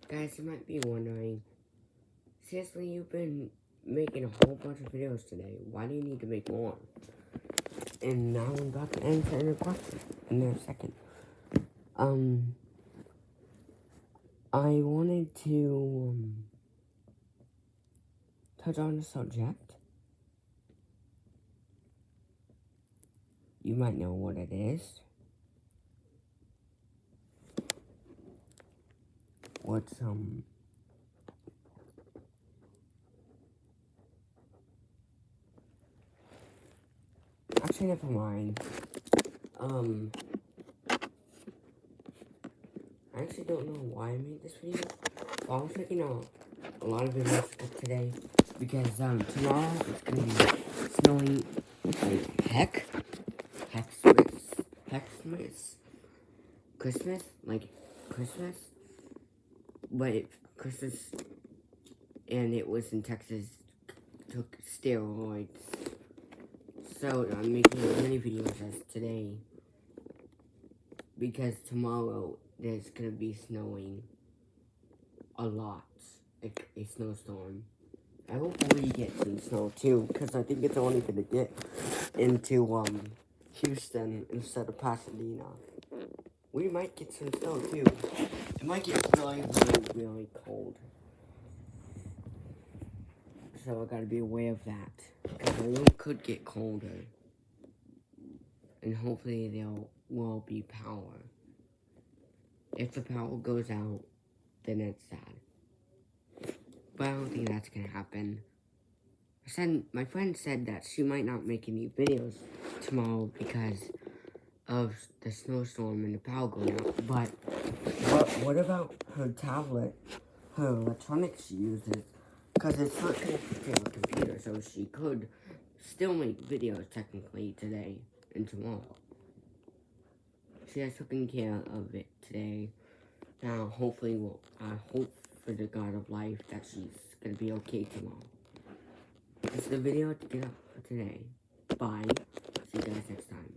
Guys, you might be wondering, seriously, you've been making a whole bunch of videos today. Why do you need to make more? And now I'm about to answer your question in a second. I wanted to, touch on a subject. You might know what it is. What's, actually, never mind. I actually don't know why I made this video. But I was making a lot of videos today because, tomorrow it's gonna be snowing like heck. Christmas, like Christmas, but Christmas, and it was in Texas, took steroids, so I'm making as many videos as today, because tomorrow there's gonna be snowing a lot, like a snowstorm. I hope we get some snow too, because I think it's only gonna get into, Houston instead of Pasadena. We might get some snow too. It might get really, really, really cold. So I gotta be aware of that. Because the room could get colder. And hopefully there will be power. If the power goes out, then it's sad. But I don't think that's gonna happen. My friend said that she might not make any videos tomorrow because of the snowstorm and the power going out. But what about her tablet, her electronics she uses? Because it's not connected to her computer, so she could still make videos technically today and tomorrow. She has taken care of it today. Now, hopefully, I hope for the God of life that she's gonna be okay tomorrow. This is the video to get up for today. Bye. See you guys next time.